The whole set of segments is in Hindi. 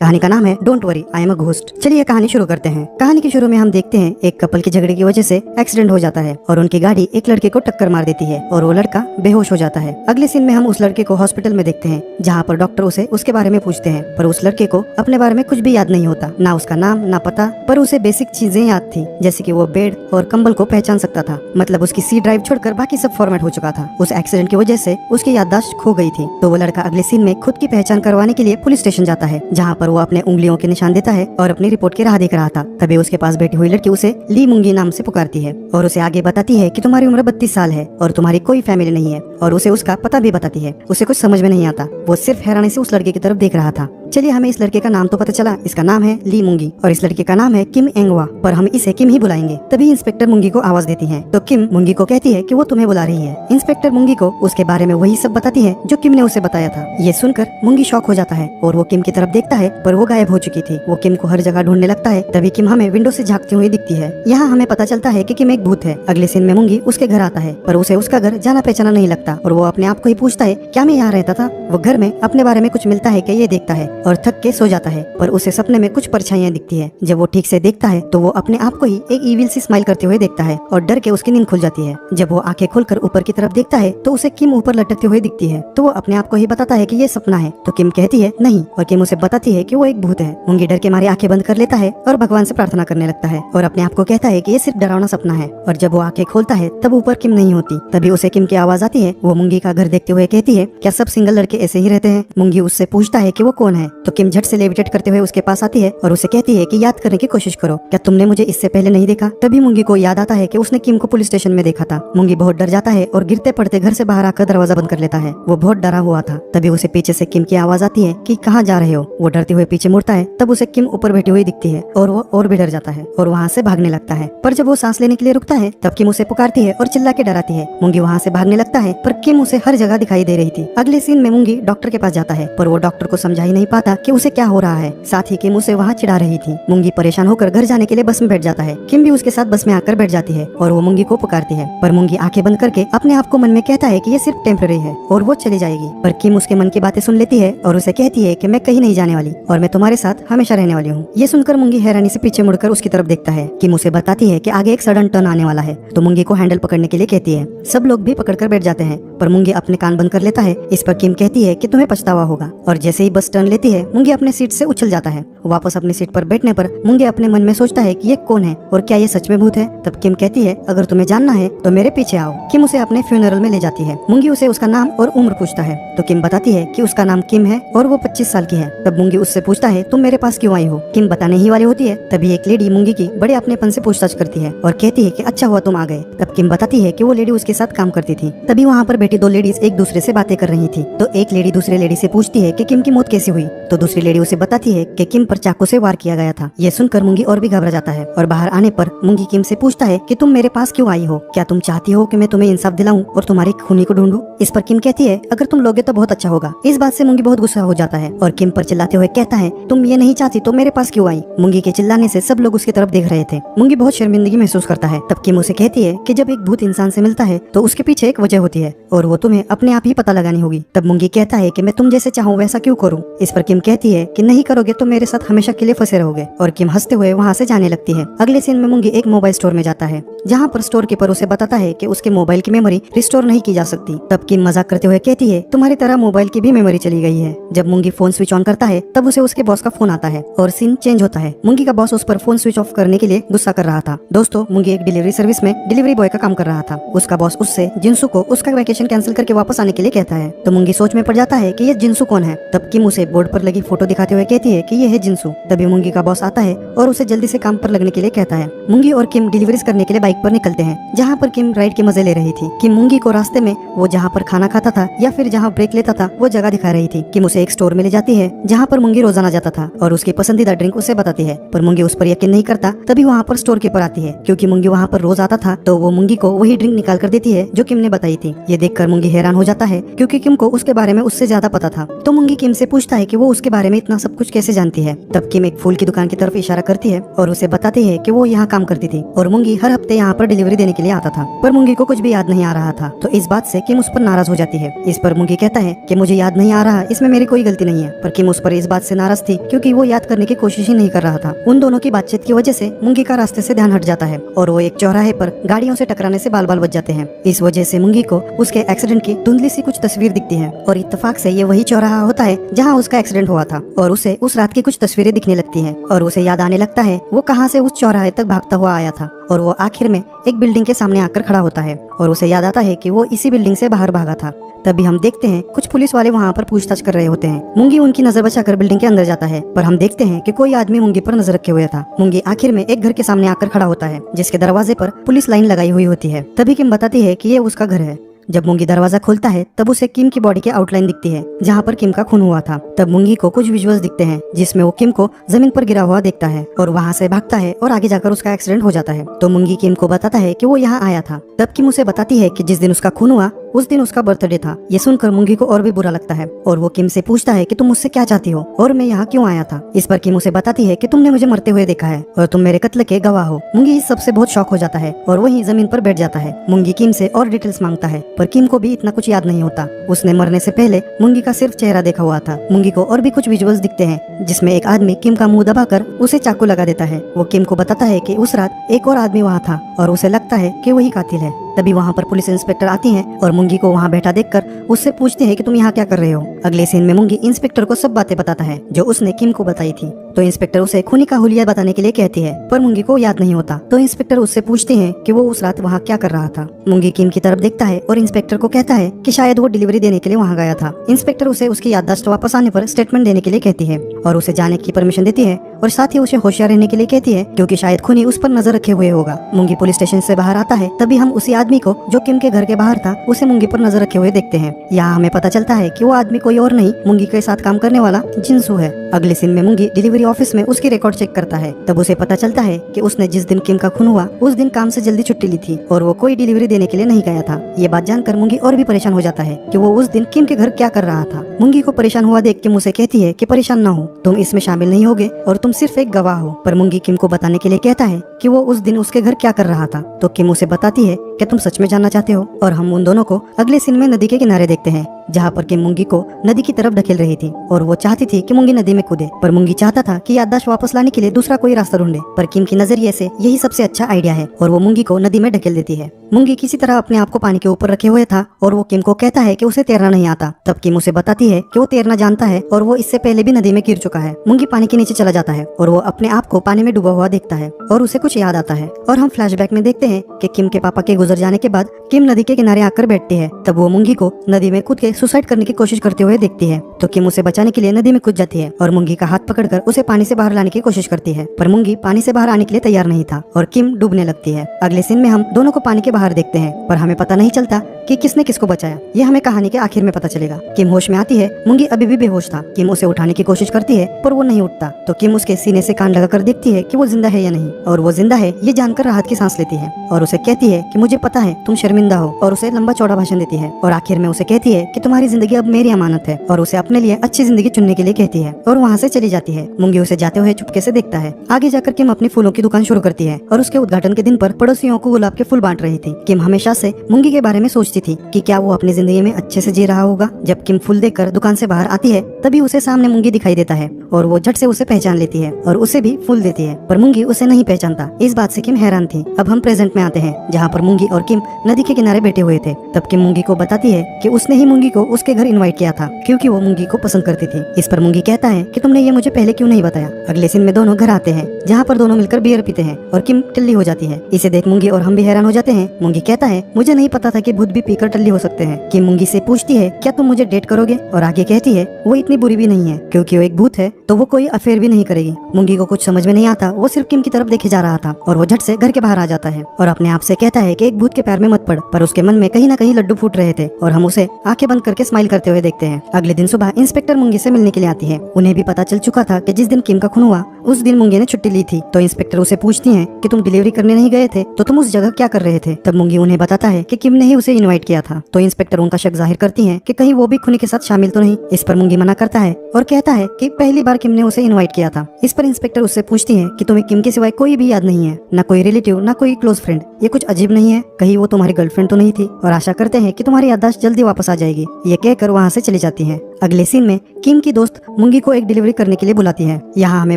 कहानी का नाम है don't worry I am a ghost. चलिए कहानी शुरू करते हैं। कहानी के शुरू में हम देखते हैं एक कपल के झगड़े की वजह से एक्सीडेंट हो जाता है और उनकी गाड़ी एक लड़के को टक्कर मार देती है और वो लड़का बेहोश हो जाता है। अगले सीन में हम उस लड़के को हॉस्पिटल में देखते हैं जहाँ पर डॉक्टर उसे उसके बारे में पूछते हैं, पर उस लड़के को अपने बारे में कुछ भी याद नहीं होता, ना उसका नाम ना पता, पर उसे बेसिक चीजें याद थी, जैसे कि वो बेड और कंबल को पहचान सकता था। मतलब उसकी सी ड्राइव छोड़कर बाकी सब फॉर्मेट हो चुका था। उस एक्सीडेंट की वजह से उसकी याददाश्त खो गई थी। तो वो लड़का अगले सीन में खुद की पहचान करवाने के लिए पुलिस स्टेशन जाता है, जहाँ पर वो अपने उंगलियों के निशान देता है और अपनी रिपोर्ट की राह देख रहा था। तभी उसके पास बैठी हुई लड़की उसे ली मुंगी नाम से पुकारती है और उसे आगे बताती है कि तुम्हारी उम्र 32 साल है और तुम्हारी कोई फैमिली नहीं है, और उसे उसका पता भी बताती है। उसे कुछ समझ में नहीं आता, वो सिर्फ हैरानी से उस लड़के की तरफ देख रहा था। चलिए हमें इस लड़के का नाम तो पता चला, इसका नाम है ली मुंगी और इस लड़के का नाम है किम एंगवा, पर हम इसे किम ही बुलाएंगे। तभी इंस्पेक्टर मुंगी को आवाज देती है, तो किम मुंगी को कहती है कि वो तुम्हें बुला रही है। इंस्पेक्टर मुंगी को उसके बारे में वही सब बताती है जो किम ने उसे बताया था। ये सुनकर मुंगी शॉक हो जाता है और वो किम की तरफ देखता है, पर वो गायब हो चुकी थी। वो किम को हर जगह ढूंढने लगता है। तभी किम हमें विंडो से झांकती हुई दिखती है। यहाँ हमें पता चलता है कि किम एक भूत है। अगले सीन में मुंगी उसके घर आता है, पर उसे उसका घर जाना पहचाना नहीं लगता और वो अपने आप को ही पूछता है, क्या मैं यहाँ रहता था? वो घर में अपने बारे में कुछ मिलता है क्या ये देखता है और थक के सो जाता है, पर उसे सपने में कुछ परछाइयां दिखती है। जब वो ठीक से देखता है तो वो अपने आप को ही एक ईविल सी स्माइल करते हुए देखता है और डर के उसकी नींद खुल जाती है। जब वो आंखें खोलकर ऊपर की तरफ देखता है तो उसे किम ऊपर लटकते हुए दिखती है, तो वो अपने आप को ही बताता है कि ये सपना है। तो किम कहती है नहीं, और किम उसे बताती है कि वो एक भूत है। मुंगी डर के मारे आंखें बंद कर लेता है और भगवान से प्रार्थना करने लगता है और अपने आप को कहता है कि ये सिर्फ डरावना सपना है। और जब वो आंखें खोलता है तब ऊपर किम नहीं होती। तभी उसे किम की आवाज आती है। वो मुंगी का घर देखते हुए कहती है, क्या सब सिंगल लड़के ऐसे ही रहते हैं? मुंगी उससे पूछता है कि वो कौन है, तो किम झट से लेविटेट करते हुए उसके पास आती है और उसे कहती है कि याद करने की कोशिश करो, क्या तुमने मुझे इससे पहले नहीं देखा? तभी मुंगी को याद आता है कि उसने किम को पुलिस स्टेशन में देखा था। मुंगी बहुत डर जाता है और गिरते पड़ते घर से बाहर आकर दरवाजा बंद कर लेता है। वो बहुत डरा हुआ था। तभी उसे पीछे से किम की आवाज आती है कि कहाँ जा रहे हो? वो डरते हुए पीछे मुड़ता है, तब उसे किम ऊपर बैठी हुई दिखती है और वो और भी डर जाता है और वहाँ से भागने लगता है। पर जब वो सांस लेने के लिए रुकता है तब किम उसे पुकारती है और चिल्ला के डराती है। मुंगी वहाँ से भागने लगता है, पर किम उसे हर जगह दिखाई दे रही थी। अगले सीन में मुंगी डॉक्टर के पास जाता है, पर वो डॉक्टर को समझा ही नहीं पाता कि उसे क्या हो रहा है। साथ ही किम उसे वहाँ चिढ़ा रही थी। मुंगी परेशान होकर घर जाने के लिए बस में बैठ जाता है। किम भी उसके साथ बस में आकर बैठ जाती है और वो मुंगी को पुकारती है, पर मुंगी आंखें बंद करके अपने आप को मन में कहता है कि ये सिर्फ टेम्पररी है और वो चली जाएगी। पर किम उसके मन की बातें सुन लेती है और उसे कहती है कि मैं कहीं नहीं जाने वाली और मैं तुम्हारे साथ हमेशा रहने वाली हूँ। ये सुनकर मुंगी हैरानी से पीछे मुड़कर उसकी तरफ देखता है। किम उसे बताती है कि आगे एक सडन टर्न आने वाला है, तो मुंगी को हैंडल पकड़ने के लिए कहती है। सब लोग भी पकड़कर बैठ जाते हैं, पर मुंगी अपने कान बंद कर लेता है। इस पर किम कहती है कि तुम्हें पछतावा होगा, और जैसे ही बस टर्न लेती है मुंगी अपने सीट से उछल जाता है। वापस अपनी सीट पर बैठने पर मुंगी अपने मन में सोचता है कि ये कौन है और क्या ये सच में भूत है? तब किम कहती है, अगर तुम्हें जानना है तो मेरे पीछे आओ। किम उसे अपने फ्यूनरल में ले जाती है। मुंगी उसे उसका नाम और उम्र पूछता है, तो किम बताती है कि उसका नाम किम है और वो 25 साल की है। तब मुंगी उससे पूछता है, तुम मेरे पास क्यों आई हो? किम बताने ही वाली होती है। तभी एक लेडी मुंगी की बड़े अपनेपन से पूछताछ करती है और कहती है कि अच्छा हुआ तुम आ गए। तब किम बताती है कि वो लेडी उसके साथ काम करती थी। तभी वहाँ पर बैठी दो लेडीज एक दूसरे से बातें कर रही थी। तो एक लेडी दूसरे लेडी से पूछती है कि किम की मौत कैसे हुई? तो दूसरी लेडी उसे बताती है कि किम पर चाकू से वार किया गया था। ये सुनकर मुंगी और भी घबरा जाता है और बाहर आने पर मुंगी किम से पूछता है कि तुम मेरे पास क्यों आई हो? क्या तुम चाहती हो कि मैं तुम्हें इंसाफ दिलाऊं और तुम्हारी खूनी को ढूंढूं? इस पर किम कहती है, अगर तुम लोगे तो बहुत अच्छा होगा। इस बात से मुंगी बहुत गुस्सा हो जाता है और किम पर चिल्लाते हुए कहता है, तुम ये नहीं चाहती तो मेरे पास क्यों आई? मुंगी के चिल्लाने से सब लोग उसकी तरफ देख रहे थे। मुंगी बहुत शर्मिंदगी महसूस करता है। तब किम उसे कहती है कि जब एक भूत इंसान से मिलता है तो उसके पीछे एक वजह होती है और वो तुम्हें अपने आप ही पता लगानी होगी। तब मुंगी कहता है कि मैं तुम जैसे चाहूँ वैसा क्यों करूँ? इस पर किम कहती है कि नहीं करोगे तो मेरे साथ हमेशा के लिए फंसे रहोगे, और किम हंसते हुए वहाँ से जाने लगती है। अगले सीन में मुंगी एक मोबाइल स्टोर में जाता है, जहाँ पर स्टोर कीपर उसे बताता है कि उसके मोबाइल की मेमोरी रिस्टोर नहीं की जा सकती। तब किम मजाक करते हुए कहती है, तुम्हारी तरह मोबाइल की भी मेमोरी चली गई है। जब मुंगी फोन स्विच ऑन करता है तब उसे उसके बॉस का फोन आता है और सीन चेंज होता है। मुंगी का बॉस उस पर फोन स्विच ऑफ करने के लिए गुस्सा कर रहा था। दोस्तों, मुंगी एक डिलीवरी सर्विस में डिलीवरी बॉय का काम कर रहा था। उसका बॉस उससे जिंसू को उसका वैकेशन कैंसिल करके वापस आने के लिए कहता है। तो मुंगी सोच में पड़ जाता है कि ये जिंसू कौन है। तब किम उसे बोर्ड पर लगी फोटो दिखाते हुए कहती है कि ये है जिंसू। तभी मुंगी का बॉस आता है और उसे जल्दी से काम पर लगने के लिए कहता है। मुंगी और किम डिलीवरीज करने के लिए बाइक पर निकलते हैं, जहाँ पर किम राइड के मजे ले रही थी। किम मुंगी को रास्ते में वो जहाँ पर खाना खाता था या फिर जहाँ ब्रेक लेता था वो जगह दिखा रही थी। किम उसे एक स्टोर में ले जाती है जहाँ पर मुंगी रोजाना जाता था और उसकी पसंदीदा ड्रिंक उसे बताती है, पर मुंगी उस पर यकीन नहीं करता। तभी वहाँ पर स्टोर कीपर आती है। क्योंकि मुंगी वहाँ पर रोज आता था तो वो मुंगी को वही ड्रिंक निकाल कर देती है जो किम ने बताई थी। ये देखकर मुंगी हैरान हो जाता है क्योंकि किम को उसके बारे में उससे ज्यादा पता था। तो मुंगी किम से पूछता है कि वो उसके बारे में इतना सब कुछ कैसे जानती है। तब किम एक फूल की दुकान की तरफ इशारा करती है और उसे बताती है कि वो यहाँ काम काम करती थी और मुंगी हर हफ्ते यहाँ पर डिलीवरी देने के लिए आता था, पर मुंगी को कुछ भी याद नहीं आ रहा था। तो इस बात से किम उस पर नाराज हो जाती है। इस पर मुंगी कहता है कि मुझे याद नहीं आ रहा, इसमें मेरी कोई गलती नहीं है। पर किम उस पर इस बात से नाराज थी क्योंकि वो याद करने की कोशिश ही नहीं कर रहा था। उन दोनों की बातचीत की वजह से मुंगी का रास्ते से ध्यान हट जाता है और वो एक चौराहे पर गाड़ियों से टकराने से बाल बाल बच जाते हैं। इस वजह से मुंगी को उसके एक्सीडेंट की धुंधली सी कुछ तस्वीर दिखती है और इत्तेफाक से ये वही चौराहा होता है जहाँ उसका एक्सीडेंट हुआ था और उसे उस रात की कुछ तस्वीरें दिखने लगती हैं और उसे याद आने लगता है वो कहाँ से उस चौराहे तक भागता हुआ आया था और वो आखिर में एक बिल्डिंग के सामने आकर खड़ा होता है और उसे याद आता है कि वो इसी बिल्डिंग से बाहर भागा था। तभी हम देखते हैं कुछ पुलिस वाले वहाँ पर पूछताछ कर रहे होते हैं। मुंगी उनकी नजर बचाकर बिल्डिंग के अंदर जाता है, पर हम देखते हैं कि कोई आदमी मुंगी पर नजर रखे हुए था। मुंगी आखिर में एक घर के सामने आकर खड़ा होता है जिसके दरवाजे पर पुलिस लाइन लगाई हुई होती है। तभी किम बताती है कि ये उसका घर है। जब मुंगी दरवाजा खोलता है तब उसे किम की बॉडी की आउटलाइन दिखती है जहाँ पर किम का खून हुआ था। तब मुंगी को कुछ विजुअल्स दिखते हैं जिसमें वो किम को जमीन पर गिरा हुआ देखता है और वहाँ से भागता है और आगे जाकर उसका एक्सीडेंट हो जाता है। तो मुंगी किम को बताता है कि वो यहाँ आया था। तब किम उसे बताती है कि जिस दिन उसका खून हुआ उस दिन उसका बर्थडे था। ये सुनकर मुंगी को और भी बुरा लगता है और वो किम से पूछता है कि तुम मुझसे क्या चाहती हो और मैं यहाँ क्यों आया था। इस पर किम उसे बताती है कि तुमने मुझे मरते हुए देखा है और तुम मेरे कत्ल के गवाह हो। मुंगी इस सबसे बहुत शॉक हो जाता है और वहीं जमीन पर बैठ जाता है। मुंगी किम से और डिटेल्स मांगता है पर किम को भी इतना कुछ याद नहीं होता। उसने मरने से पहले मुंगी का सिर्फ चेहरा देखा हुआ था। मुंगी को और भी कुछ विजुअल्स दिखते हैं जिसमें एक आदमी किम का मुंह दबाकर उसे चाकू लगा देता है। वो किम को बताता है कि उस रात एक और आदमी वहाँ था और उसे लगता है कि वही कातिल है। तभी वहाँ पर पुलिस इंस्पेक्टर आती हैं और मुंगी को वहाँ बैठा देखकर उससे पूछते हैं कि तुम यहाँ क्या कर रहे हो। अगले सीन में मुंगी इंस्पेक्टर को सब बातें बताता है जो उसने किम को बताई थी। तो इंस्पेक्टर उसे खूनी का हुलिया बताने के लिए कहती है पर मुंगी को याद नहीं होता। तो इंस्पेक्टर उससे पूछते हैं कि वो उस रात वहाँ क्या कर रहा था। मुंगी किम की तरफ देखता है और इंस्पेक्टर को कहता है कि शायद वो डिलीवरी देने के लिए वहाँ गया था। इंस्पेक्टर उसे उसकी याददाश्त वापस आने पर स्टेटमेंट देने के लिए कहती है और उसे जाने की परमिशन देती है और साथ ही उसे होशियार रहने के लिए कहती है क्योंकि शायद खूनी उस पर नजर रखे हुए होगा। मुंगी पुलिस स्टेशन से बाहर आता है तभी हम उसी आदमी को जो किम के घर के बाहर था उसे मुंगी पर नजर रखे हुए देखते हैं। यहाँ हमें पता चलता है कि वो आदमी कोई और नहीं मुंगी के साथ काम करने वाला जिनसू है। अगले सीन में मुंगी डिलीवरी ऑफिस में उसकी रिकॉर्ड चेक करता है। तब उसे पता चलता है कि उसने जिस दिन किम का खून हुआ उस दिन काम से जल्दी छुट्टी ली थी और वो कोई डिलीवरी देने के लिए नहीं गया था। ये बात जानकर मुंगी और भी परेशान हो जाता है कि वो उस दिन किम के घर क्या कर रहा था। मुंगी को परेशान हुआ देख किम उसे कहती है कि परेशान न हो, तुम इसमें शामिल नहीं होगे और तुम सिर्फ एक गवाह हो। पर मुंगी किम को बताने के लिए कहता है कि वो उस दिन उसके घर क्या कर रहा था। तो किम उसे बताती है कि तुम सच में जानना चाहते हो और हम उन दोनों को अगले सीन में नदी के किनारे देखते हैं जहाँ पर किम मुंगी को नदी की तरफ ढकेल रही थी और वो चाहती थी कि मुंगी नदी में कूदे। पर मुंगी चाहता था कि याददाश्त वापस लाने के लिए दूसरा कोई रास्ता ढूंढे। पर किम की नजरिए से यही सबसे अच्छा आइडिया है और वो मुंगी को नदी में ढकेल देती है। मुंगी किसी तरह अपने आप को पानी के ऊपर रखे हुए था और वो किम को कहता है कि उसे तैरना नहीं आता। तब किम उसे बताती है कि वो तैरना जानता है और वो इससे पहले भी नदी में गिर चुका है। मुंगी पानी के नीचे चला जाता है और वो अपने आप को पानी में डूबा हुआ देखता है और उसे कुछ याद आता है और हम फ्लैशबैक में देखते हैं कि किम के पापा के गुजर जाने के बाद किम नदी के किनारे आकर बैठती है। तब वो मुंगी को नदी में कूद के सुसाइड करने की कोशिश करते हुए देखती है। तो किम उसे बचाने के लिए नदी में कूद जाती है और मुंगी का हाथ पकड़कर उसे पानी से बाहर लाने की कोशिश करती है। पर मुंगी पानी से बाहर आने के लिए तैयार नहीं था और किम डूबने लगती है। अगले सीन में हम दोनों को पानी के बाहर देखते हैं पर हमें पता नहीं चलता कि किसने किसको बचाया। ये हमें कहानी के आखिर में पता चलेगा। किम होश में आती है, मुंगी अभी भी बेहोश था। किम उसे उठाने की कोशिश करती है पर वो नहीं उठता। तो किम उसके सीने से कान लगाकर देखती है कि वो जिंदा है या नहीं और वो जिंदा है ये जानकर राहत की सांस लेती है और उसे कहती है कि मुझे पता है तुम शर्मिंदा हो और उसे लंबा चौड़ा भाषण देती है और आखिर में उसे कहती है कि तुम्हारी जिंदगी अब मेरी अमानत है और उसे अपने लिए अच्छी जिंदगी चुनने के लिए कहती है और वहाँ से चली जाती है। मुंगी उसे जाते हुए चुपके से देखता है। आगे जाकर किम अपनी फूलों की दुकान शुरू करती है और उसके उद्घाटन के दिन पर पड़ोसियों को गुलाब के फूल बांट रही थी। किम हमेशा से मुंगी के बारे में सोचती थी कि क्या वो अपनी जिंदगी में अच्छे से जी रहा होगा। जब किम फूल देखकर दुकान से बाहर आती है तभी उसे सामने मुंगी दिखाई देता है और वो झट से उसे पहचान लेती है और उसे भी फूल देती है। पर मुंगी उसे नहीं पहचानता। इस बात से किम हैरान थी। अब हम प्रेजेंट में आते हैं जहाँ पर मुंगी और किम नदी के किनारे बैठे हुए थे। तब किम मुंगी को बताती है कि उसने ही मुंगी को उसके घर इनवाइट किया था क्योंकि वो मुंगी को पसंद करती थी। इस पर मुंगी कहता है कि तुमने ये मुझे पहले क्यों नहीं बताया। अगले सीन में दोनों घर आते हैं जहाँ पर दोनों मिलकर बियर पीते हैं और किम टल्ली हो जाती है। इसे देख मुंगी और हम भी हैरान हो जाते हैं। मुंगी कहता है मुझे नहीं पता था कि भूत भी पीकर टल्ली हो सकते हैं। किम मुंगी से पूछती है क्या तुम मुझे डेट करोगे और आगे कहती है वो इतनी बुरी भी नहीं है क्योंकि वो एक भूत है तो वो कोई अफेयर भी नहीं करेगी। मुंगी को कुछ समझ में नहीं आता। वो सिर्फ किम की तरफ देखे जा रहा था और वो झट से घर के बाहर आ जाता है और अपने आप से कहता है कि एक भूत के पैर में मत पड़। पर उसके मन में कहीं ना कहीं लड्डू फूट रहे थे और हम उसे आंखें बंद करके स्माइल करते हुए देखते हैं। अगले दिन सुबह इंस्पेक्टर मुंगी से मिलने के लिए आती है। उन्हें भी पता चल चुका था कि जिस दिन किम का खून हुआ उस दिन मुंगी ने छुट्टी ली थी। तो इंस्पेक्टर उसे पूछती हैं कि तुम डिलीवरी करने नहीं गए थे तो तुम उस जगह क्या कर रहे थे। तब मुंगी उन्हें बताता है कि किम ने ही उसे इनवाइट किया था। तो इंस्पेक्टर उनका शक जाहिर करती हैं कि कहीं वो भी खूनी के साथ शामिल तो नहीं। इस पर मुंगी मना करता है और कहता है कि पहली बार किम ने उसे इनवाइट किया था। इस पर इंस्पेक्टर उससे पूछती है कि तुम्हें किम के सिवाय कोई भी याद नहीं है, न कोई रिलेटिव न कोई क्लोज फ्रेंड। ये कुछ अजीब नहीं है, कहीं वो तुम्हारी गर्लफ्रेंड तो नहीं थी, और आशा करते हैं कि तुम्हारी याददाश्त जल्दी वापस आ जाएगी। ये कहकर वहाँ से चली जाती है। अगले सीन में किम की दोस्त मुंगी को एक डिलीवरी करने के लिए बुलाती है। यहाँ हमें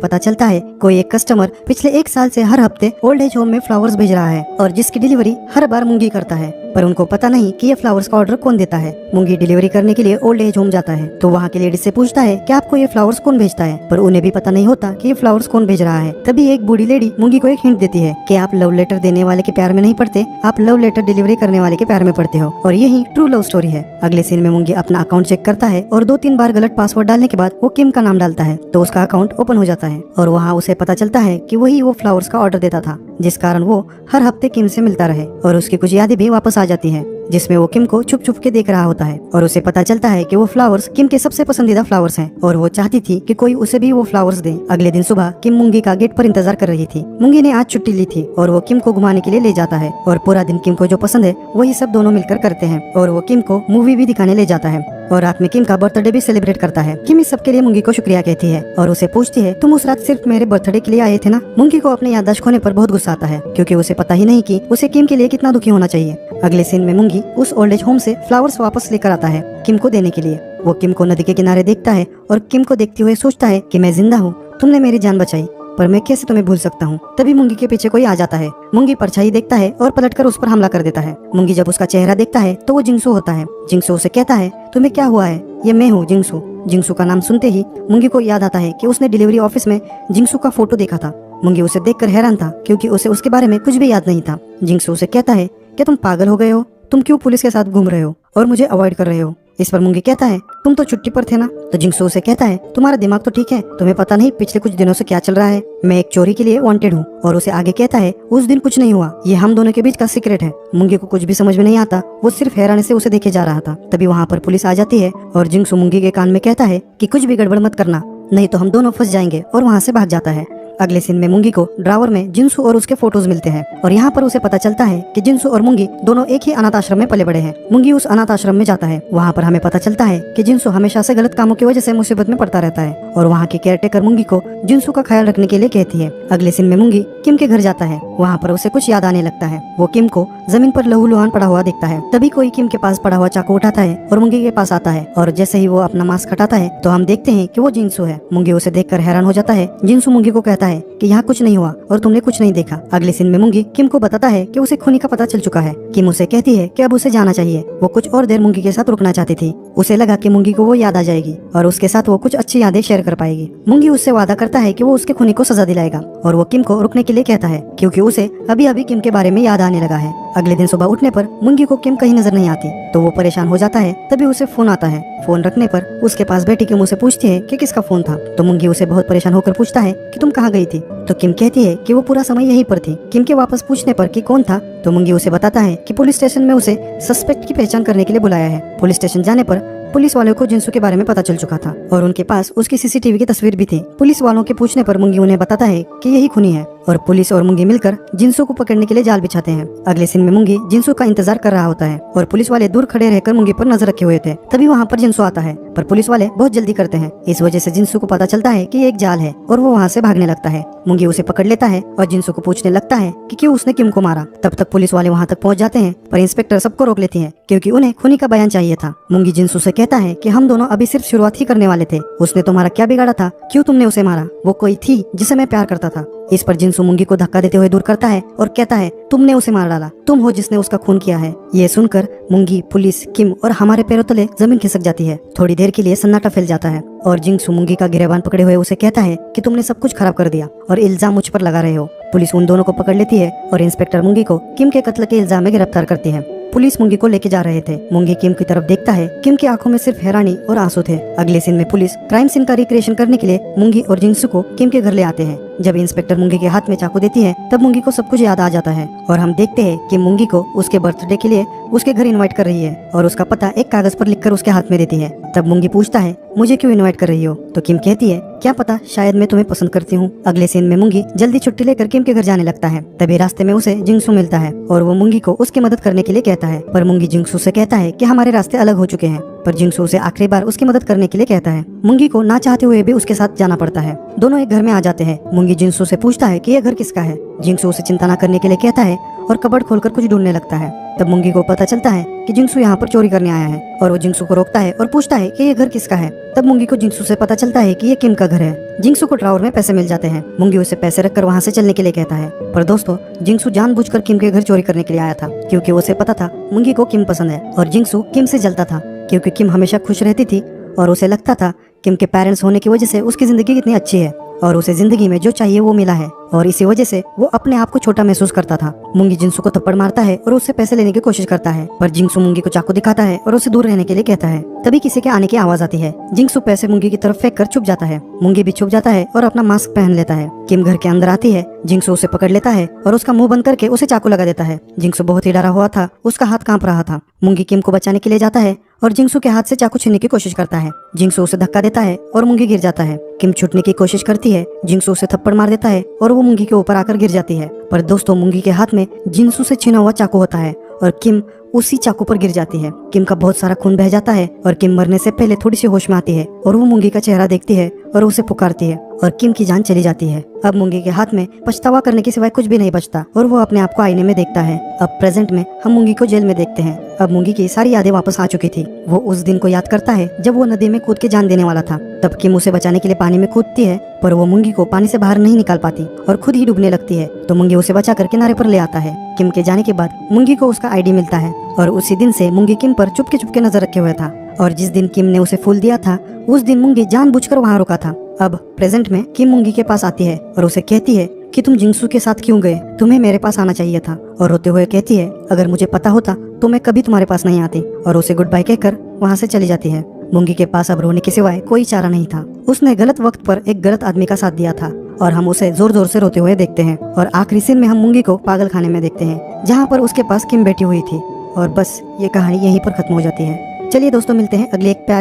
पता चलता है कोई एक कस्टमर पिछले 1 साल से हर हफ्ते ओल्ड एज होम में फ्लावर्स भेज रहा है और जिसकी डिलीवरी हर बार मुंगी करता है, पर उनको पता नहीं कि ये फ्लावर्स का ऑर्डर कौन देता है। मुंगी डिलीवरी करने के लिए ओल्ड एज होम जाता है तो वहाँ के लेडीज से पूछता है कि आपको ये फ्लावर्स कौन भेजता है, पर उन्हें भी पता नहीं होता कि ये फ्लावर्स कौन भेज रहा है। तभी एक बूढ़ी लेडी मुंगी को एक हिंट देती है कि आप लव लेटर देने वाले के प्यार में नहीं पड़ते, आप लव लेटर डिलीवरी करने वाले के प्यार में पड़ते हो, और यही ट्रू लव स्टोरी है। अगले सीन में मुंगी अपना अकाउंट चेक करता है और 2-3 बार गलत पासवर्ड डालने के बाद वो किम का नाम डालता है तो उसका अकाउंट ओपन हो जाता है और वहाँ उसे पता चलता है कि वही वो फ्लावर्स का ऑर्डर देता था, जिस कारण वो हर हफ्ते किम से मिलता रहे और उसकी कुछ यादें भी वापस आ जाती है, जिसमें वो किम को छुप छुप के देख रहा होता है और उसे पता चलता है कि वो फ्लावर्स किम के सबसे पसंदीदा फ्लावर्स हैं और वो चाहती थी कि कोई उसे भी वो फ्लावर्स दे। अगले दिन सुबह किम मुंगी का गेट पर इंतजार कर रही थी। मुंगी ने आज छुट्टी ली थी और वो किम को घुमाने के लिए ले जाता है और पूरा दिन किम को जो पसंद है वही सब दोनों मिलकर करते हैं और वो किम को मूवी भी दिखाने ले जाता है और रात में किम का बर्थडे भी सेलिब्रेट करता है। किम इस सब के लिए मुंगी को शुक्रिया कहती है और उसे पूछती है तुम उस रात सिर्फ मेरे बर्थडे के लिए आए थे ना। मुंगी को अपने याददाश्त खोने पर बहुत गुस्सा आता है क्योंकि उसे पता ही नहीं कि उसे किम के लिए कितना दुखी होना चाहिए। अगले सीन में मुंगी उस ओल्ड एज होम से फ्लावर्स वापस लेकर आता है किम को देने के लिए। वो किम को नदी के किनारे देखता है और किम को देखते हुए सोचता है कि मैं जिंदा हूँ, तुमने मेरी जान बचाई, पर मैं कैसे तुम्हें भूल सकता हूँ। तभी मुंगी के पीछे कोई आ जाता है। मुंगी परछाई देखता है और पलटकर उस पर हमला कर देता है। मुंगी जब उसका चेहरा देखता है तो वो जिंगसू होता है। जिंगसू उसे कहता है तुम्हें क्या हुआ है, ये मैं हूँ जिंगसू। जिंगसू का नाम सुनते ही मुंगी को याद आता है कि उसने डिलीवरी ऑफिस में जिंगसू का फोटो देखा था। मुंगी उसे देखकर हैरान था क्योंकि उसे उसके बारे में कुछ भी याद नहीं था। जिंगसू उसे कहता है क्या तुम पागल हो गए हो, तुम क्यों पुलिस के साथ घूम रहे हो और मुझे अवॉइड कर रहे हो। इस पर मुंगी कहता है तुम तो छुट्टी पर थे ना। तो जिंगसू उसे कहता है तुम्हारा दिमाग तो ठीक है, तुम्हें पता नहीं पिछले कुछ दिनों से क्या चल रहा है, मैं एक चोरी के लिए वांटेड हूँ। और उसे आगे कहता है उस दिन कुछ नहीं हुआ, ये हम दोनों के बीच का सीक्रेट है। मुंगी को कुछ भी समझ में नहीं आता, वो सिर्फ हैरानी से उसे देखे जा रहा था। तभी वहाँ पर पुलिस आ जाती है और जिंगसू मुंगी के कान में कहता है कि कुछ भी गड़बड़ मत करना, नहीं तो हम दोनों फंस जाएंगे, और वहाँ से भाग जाता है। अगले सीन में मुंगी को ड्रावर में जिंसू और उसके फोटोज मिलते हैं और यहाँ पर उसे पता चलता है कि जिंसू और मुंगी दोनों एक ही अनाथ आश्रम में पले बड़े हैं। मुंगी उस अनाथ आश्रम में जाता है। वहाँ पर हमें पता चलता है कि जिंसू हमेशा से गलत कामों की वजह से मुसीबत में पड़ता रहता है और वहाँ की केयरटेकर मुंगी को जिंसू का ख्याल रखने के लिए कहती है। अगले सीन में मुंगी किम के घर जाता है। वहाँ पर उसे कुछ याद आने लगता है। वो किम को जमीन पर लहूलुहान पड़ा हुआ देखता है। तभी कोई किम के पास पड़ा हुआ चाकू उठाता है और मुंगी के पास आता है और जैसे ही वो अपना मास्क हटाता है तो हम देखते हैं कि वो जिंसू है। मुंगी उसे देखकर हैरान हो जाता है। जिंसू मुंगी को कहता है कि यहाँ कुछ नहीं हुआ और तुमने कुछ नहीं देखा। अगले सीन में मुंगी किम को बताता है कि उसे खूनी का पता चल चुका है। किम उसे कहती है कि अब उसे जाना चाहिए। वो कुछ और देर मुंगी के साथ रुकना चाहती थी। उसे लगा कि मुंगी को वो याद आ जाएगी और उसके साथ वो कुछ अच्छी यादें शेयर कर पाएगी। मुंगी उससे वादा करता है कि वो उसके खूनी को सजा दिलाएगा और वो किम को रुकने के लिए कहता है क्योंकि उसे अभी अभी किम के बारे में याद आने लगा है। अगले दिन सुबह उठने पर मुंगी को किम कहीं नजर नहीं आती तो वो परेशान हो जाता है। तभी उसे फोन आता है। फोन रखने पर उसके पास बैठी किम उसे पूछती है कि किसका फोन था। तो मुंगी उसे बहुत परेशान होकर पूछता है कि तुम कहाँ गई थी। तो किम कहती है कि वो पूरा समय यहीं पर थी। किम के वापस पूछने पर कि कौन था तो मुंगी उसे बताता है कि पुलिस स्टेशन में उसे सस्पेक्ट की पहचान करने के लिए बुलाया है। पुलिस स्टेशन जाने पर पुलिस वालों को जिंसू के बारे में पता चल चुका था और उनके पास उसकी सीसीटीवी की तस्वीर भी थी। पुलिस वालों के पूछने पर मुंगी उन्हें बताता है कि यही खूनी है और पुलिस और मुंगी मिलकर जिंसू को पकड़ने के लिए जाल बिछाते हैं। अगले सीन में मुंगी जिंसू का इंतजार कर रहा होता है और पुलिस वाले दूर खड़े रहकर मुंगी पर नजर रखे हुए थे। तभी वहाँ पर जिंसू आता है पर पुलिस वाले बहुत जल्दी करते हैं। इस वजह से जिंसू को पता चलता है कि ये एक जाल है और वो वहाँ से भागने लगता है। मुंगी उसे पकड़ लेता है और जिंसू को पूछने लगता है कि क्यों उसने किम को मारा। तब तक पुलिस वाले वहाँ तक पहुँच जाते हैं पर इंस्पेक्टर सबको रोक लेती है क्योंकि उन्हें खूनी का बयान चाहिए था। मुंगी जिंसू से कहता है कि हम दोनों अभी सिर्फ शुरुआत ही करने वाले थे, उसने तुम्हारा क्या बिगाड़ा था, क्यों तुमने उसे मारा, वो कोई थी जिसे मैं प्यार करता था। इस पर जिंसू मुंगी को धक्का देते हुए दूर करता है और कहता है तुमने उसे मार डाला, तुम हो जिसने उसका खून किया है। ये सुनकर मुंगी, पुलिस, किम और हमारे पैरों तले जमीन खिसक जाती है। थोड़ी देर के लिए सन्नाटा फैल जाता है और जिंसू मुंगी का गिरेबान पकड़े हुए उसे कहता है कि तुमने सब कुछ खराब कर दिया और इल्जाम मुझ पर लगा रहे हो। पुलिस उन दोनों को पकड़ लेती है और इंस्पेक्टर मुंगी को किम के कत्ल के इल्जाम में गिरफ्तार करती है। पुलिस मुंगी को लेके जा रहे थे। मुंगी किम की तरफ देखता है। किम की आंखों में सिर्फ हैरानी और आंसू थे। अगले सीन में पुलिस क्राइम सीन का रिक्रिएशन करने के लिए मुंगी और जिंसू को किम के घर ले आते हैं। जब इंस्पेक्टर मुंगी के हाथ में चाकू देती है तब मुंगी को सब कुछ याद आ जाता है और हम देखते हैं कि मुंगी को उसके बर्थडे के लिए उसके घर इनवाइट कर रही है और उसका पता एक कागज पर लिखकर उसके हाथ में देती है। तब मुंगी पूछता है मुझे क्यों इनवाइट कर रही हो, तो किम कहती है क्या पता शायद मैं तुम्हें पसंद करती हूँ। अगले सीन में मुंगी जल्दी छुट्टी लेकर किम के घर जाने लगता है। तभी रास्ते में उसे जिंगसू मिलता है और वो मुंगी को उसकी मदद करने के लिए कहता है, पर मुंगी जिंगसू से कहता है कि हमारे रास्ते अलग हो चुके हैं। पर जिंगसू उसे आखिरी बार उसकी मदद करने के लिए कहता है। मुंगी को ना चाहते हुए भी उसके साथ जाना पड़ता है। दोनों एक घर में आ जाते हैं। मुंगी जिंगसू से पूछता है कि यह घर किसका है। जिंगसू उसे चिंता न करने के लिए कहता है और कबर्ड खोलकर कुछ ढूंढने लगता है। तब मुंगी को पता चलता है कि जिंगसू यहाँ पर चोरी करने आया है और वो जिंगसू को रोकता है और पूछता है कि ये घर किसका है। तब मुंगी को जिंगसू से पता चलता है कि ये किम का घर है। जिंगसू को ड्रावर में पैसे मिल जाते हैं। मुंगी उसे पैसे रखकर वहाँ से चलने के लिए कहता है। पर दोस्तों जिंगसू जानबूझकर किम के घर चोरी करने के लिए आया था क्योंकि उसे पता था मुंगी को किम पसंद है और जिंगसू किम से जलता था क्योंकि किम हमेशा खुश रहती थी और उसे लगता था किम के पेरेंट्स होने की वजह से उसकी जिंदगी कितनी अच्छी है और उसे जिंदगी में जो चाहिए वो मिला है और इसी वजह से वो अपने आप को छोटा महसूस करता था। मुंगी जिंगसू को थप्पड़ मारता है और उससे पैसे लेने की कोशिश करता है पर जिंगसू मुंगी को चाकू दिखाता है और उसे दूर रहने के लिए कहता है। तभी किसी के आने की आवाज आती है। जिंगसू पैसे मुंगी की तरफ फेंक कर छुप जाता है। मुंगी भी छुप जाता है और अपना मास्क पहन लेता है। किम घर के अंदर आती है। जिंगसू उसे पकड़ लेता है और उसका मुंह बंद करके उसे चाकू लगा देता है। जिंगसू बहुत ही डरा हुआ था, उसका हाथ कांप रहा था। मुंगी किम को बचाने के लिए जाता है और जिंगसू के हाथ से चाकू छीनने की कोशिश करता है। जिंगसू उसे धक्का देता है और मुंगी गिर जाता है। किम छूटने की कोशिश करती है। जिंगसू उसे थप्पड़ मार देता है और वो मुंगी के ऊपर आकर गिर जाती है। पर दोस्तों मुंगी के हाथ में जिंगसू से छीना हुआ चाकू होता है और किम उसी चाकू पर गिर जाती है। किम का बहुत सारा खून बह जाता है और किम मरने से पहले थोड़ी सी होश में आती है और वो मुंगी का चेहरा देखती है और उसे पुकारती है और किम की जान चली जाती है। अब मुंगी के हाथ में पछतावा करने के सिवाय कुछ भी नहीं बचता और वो अपने आप को आईने में देखता है। अब प्रेजेंट में हम मुंगी को जेल में देखते हैं। अब मुंगी की सारी यादें वापस आ चुकी थी। वो उस दिन को याद करता है जब वो नदी में कूद के जान देने वाला था। तब किम उसे बचाने के लिए पानी में कूदती है पर वो मुंगी को पानी से बाहर नहीं निकाल पाती और खुद ही डूबने लगती है। तो मुंगी उसे बचाकर किनारे पर ले आता है। किम के जाने के बाद मुंगी को उसका आईडी मिलता है और उसी दिन से मुंगी किम पर चुपके नजर रखे हुए था और जिस दिन किम ने उसे फूल दिया था उस दिन मुंगी जानबूझकर वहाँ रुका था। अब प्रेजेंट में किम मुंगी के पास आती है और उसे कहती है कि तुम जिंगसू के साथ क्यों गए, तुम्हें मेरे पास आना चाहिए था। और रोते हुए कहती है अगर मुझे पता होता तो मैं कभी तुम्हारे पास नहीं आती और उसे गुड बाय कहकर वहाँ से चली जाती है। मुंगी के पास अब रोने के सिवाय कोई चारा नहीं था। उसने गलत वक्त पर एक गलत आदमी का साथ दिया था और हम उसे जोर जोर से रोते हुए देखते हैं। और आखिरी सीन में हम मुंगी को पागल खाने में देखते हैं जहाँ पर उसके पास किम बैठी हुई थी। और बस ये कहानी यहीं पर खत्म हो जाती है। चलिए दोस्तों मिलते हैं अगले एक प्यार